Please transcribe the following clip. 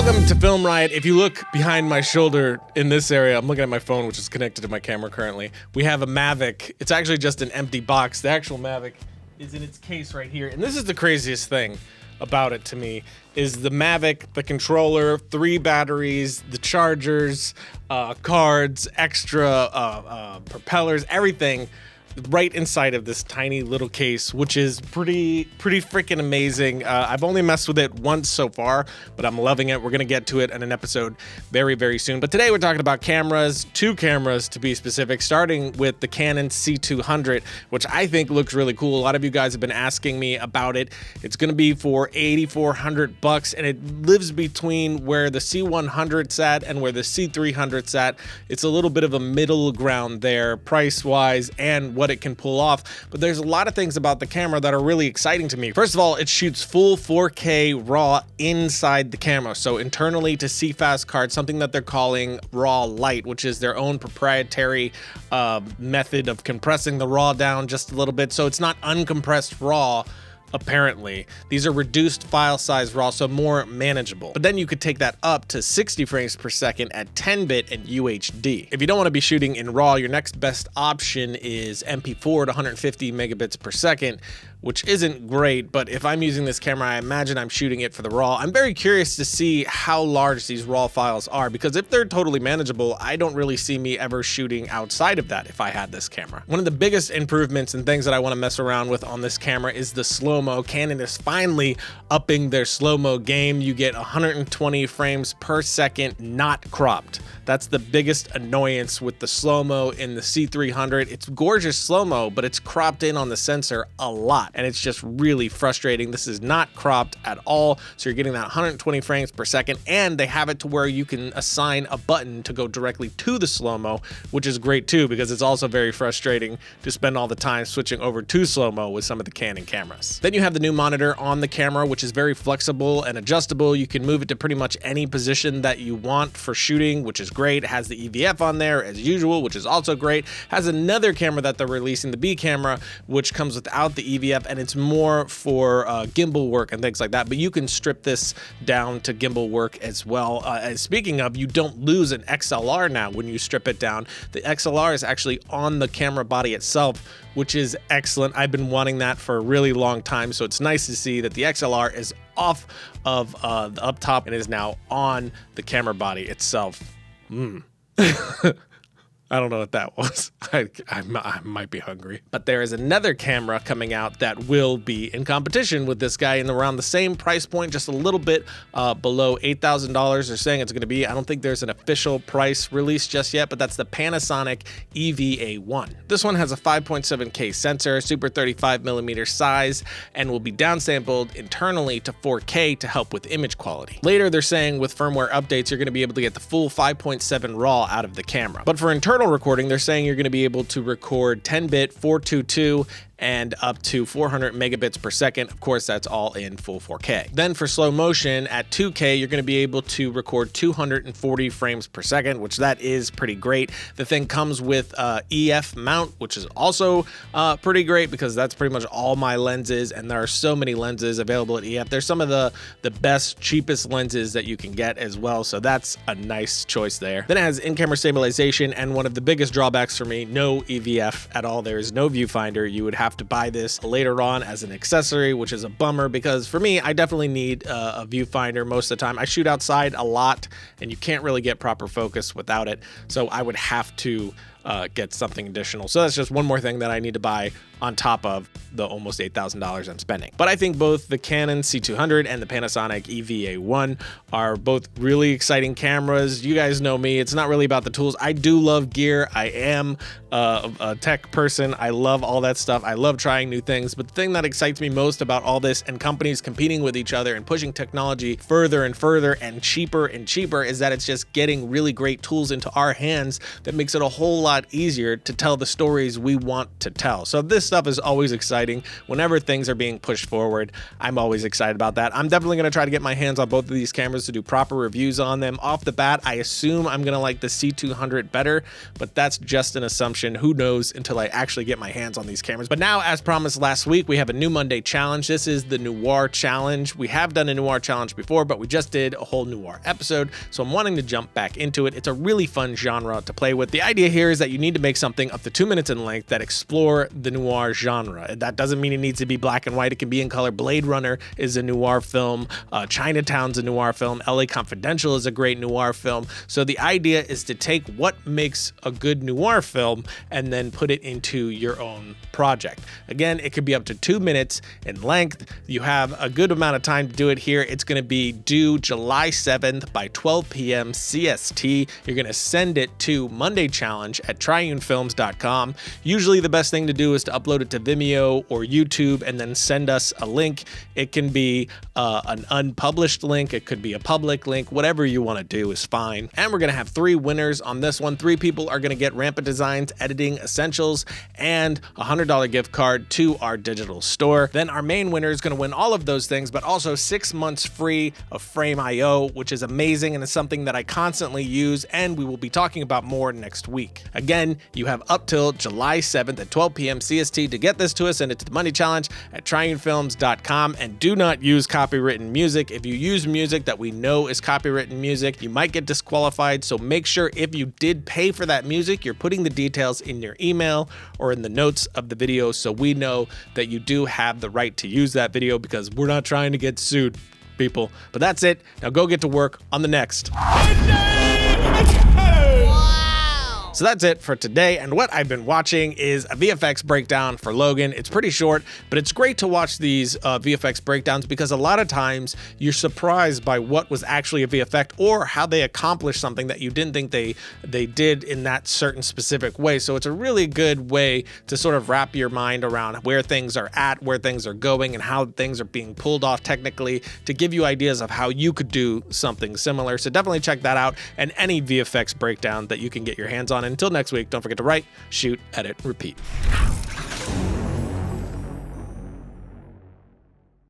Welcome to Film Riot. If you look behind my shoulder in this area, I'm looking at my phone, which is connected to my camera currently. We have a Mavic. It's actually just an empty box. The actual Mavic is in its case right here. And this is the craziest thing about it to me, is the Mavic, the controller, 3 batteries, the chargers, cards, extra propellers, everything right inside of this tiny little case, which is pretty freaking amazing. I've only messed with it once so far, but I'm loving it. We're gonna get to it in an episode very soon. But today we're talking about cameras, 2 cameras to be specific, starting with the Canon C200, which I think looks really cool. A lot of you guys have been asking me about it. It's gonna be for $8,400, and it lives between where the C100's at and where the C300's at. It's a little bit of a middle ground there, price-wise, and what it can pull off. But there's a lot of things about the camera that are really exciting to me. First of all, it shoots full 4K RAW inside the camera. So internally to CFast cards, something that they're calling RAW Light, which is their own proprietary method of compressing the RAW down just a little bit. So it's not uncompressed RAW. Apparently, these are reduced file size RAW, so more manageable. But then you could take that up to 60 frames per second at 10-bit and UHD. If you don't want to be shooting in RAW, your next best option is MP4 to 150 megabits per second, which isn't great, but if I'm using this camera, I imagine I'm shooting it for the RAW. I'm very curious to see how large these RAW files are, because if they're totally manageable, I don't really see me ever shooting outside of that if I had this camera. One of the biggest improvements and things that I want to mess around with on this camera is the slow-mo. Canon is finally upping their slow-mo game. You get 120 frames per second not cropped. That's the biggest annoyance with the slow-mo in the C300. It's gorgeous slow-mo, but it's cropped in on the sensor a lot, and it's just really frustrating. This is not cropped at all, so you're getting that 120 frames per second, and they have it to where you can assign a button to go directly to the slow-mo, which is great too, because it's also very frustrating to spend all the time switching over to slow-mo with some of the Canon cameras. Then you have the new monitor on the camera, which is very flexible and adjustable. You can move it to pretty much any position that you want for shooting, which is great. It has the EVF on there as usual, which is also great. Has another camera that they're releasing, the B camera, which comes without the EVF, and it's more for gimbal work and things like that. But you can strip this down to gimbal work as well. And speaking of, you don't lose an XLR now when you strip it down. The XLR is actually on the camera body itself, which is excellent. I've been wanting that for a really long time, so it's nice to see that the XLR is off of the up top and is now on the camera body itself. I don't know what that was. I might be hungry. But there is another camera coming out that will be in competition with this guy in around the same price point, just a little bit below $8,000. They're saying it's going to be. I don't think there's an official price released just yet, but that's the Panasonic EVA1. This one has a 5.7K sensor, super 35mm size, and will be downsampled internally to 4K to help with image quality. Later, they're saying with firmware updates, you're going to be able to get the full 5.7 RAW out of the camera. But for internal recording, they're saying you're going to be able to record 10-bit 422 and up to 400 megabits per second. Of course, that's all in full 4K. Then for slow motion at 2K, you're going to be able to record 240 frames per second, which that is pretty great. The thing comes with EF mount, which is also pretty great, because that's pretty much all my lenses, and there are so many lenses available at EF. There's some of the best, cheapest lenses that you can get as well, so that's a nice choice there. Then it has in-camera stabilization, and one of the biggest drawbacks for me, no EVF at all. There is no viewfinder. You would have to buy this later on as an accessory, which is a bummer, because for me, I definitely need a viewfinder most of the time. I shoot outside a lot, and you can't really get proper focus without it, so I would have to get something additional. So that's just one more thing that I need to buy on top of the almost $8,000 I'm spending. But I think both the Canon C200 and the Panasonic EVA1 are both really exciting cameras. You guys know me, it's not really about the tools. I do love gear. I am a tech person. I love all that stuff. I love trying new things. But the thing that excites me most about all this and companies competing with each other and pushing technology further and further and cheaper is that it's just getting really great tools into our hands that makes it a whole lot easier to tell the stories we want to tell. So this stuff is always exciting. exciting. Whenever things are being pushed forward, I'm always excited about that. I'm definitely going to try to get my hands on both of these cameras to do proper reviews on them. Off the bat, I assume I'm going to like the C200 better, but that's just an assumption. Who knows until I actually get my hands on these cameras. But now, as promised last week, we have a new Monday challenge. This is the Noir challenge. We have done a Noir challenge before, but we just did a whole Noir episode, so I'm wanting to jump back into it. It's a really fun genre to play with. The idea here is that you need to make something up to 2 minutes in length that explore the noir genre. That doesn't mean it needs to be black and white. It can be in color. Blade Runner is a noir film. Chinatown's a noir film. LA Confidential is a great noir film. So the idea is to take what makes a good noir film and then put it into your own project. Again, it could be up to 2 minutes in length. You have a good amount of time to do it here. It's going to be due July 7th by 12 p.m. CST. You're going to send it to Mondaychallenge at triunefilms.com. Usually the best thing to do is to upload it to Vimeo or YouTube and then send us a link. It can be an unpublished link. It could be a public link. Whatever you want to do is fine. And we're going to have 3 winners on this one. 3 people are going to get Rampant Designs Editing Essentials and a $100 gift card to our digital store. Then our main winner is going to win all of those things, but also 6 months free of Frame.io, which is amazing and is something that I constantly use, and we will be talking about more next week. Again, you have up till July 7th at 12 p.m. CST to get this to us. Send it to the Money Challenge at triunefilms.com, and do not use copywritten music. If you use music that we know is copywritten music, you might get disqualified, so make sure if you did pay for that music, you're putting the details in your email or in the notes of the video so we know that you do have the right to use that video, because we're not trying to get sued, people. But that's it. Now go get to work on the next. So that's it for today, and what I've been watching is a VFX breakdown for Logan. It's pretty short, but it's great to watch these VFX breakdowns because a lot of times you're surprised by what was actually a VFX or how they accomplished something that you didn't think they did in that certain specific way. So it's a really good way to sort of wrap your mind around where things are at, where things are going, and how things are being pulled off technically to give you ideas of how you could do something similar. So definitely check that out, and any VFX breakdown that you can get your hands on. Until next week, don't forget to write, shoot, edit, repeat.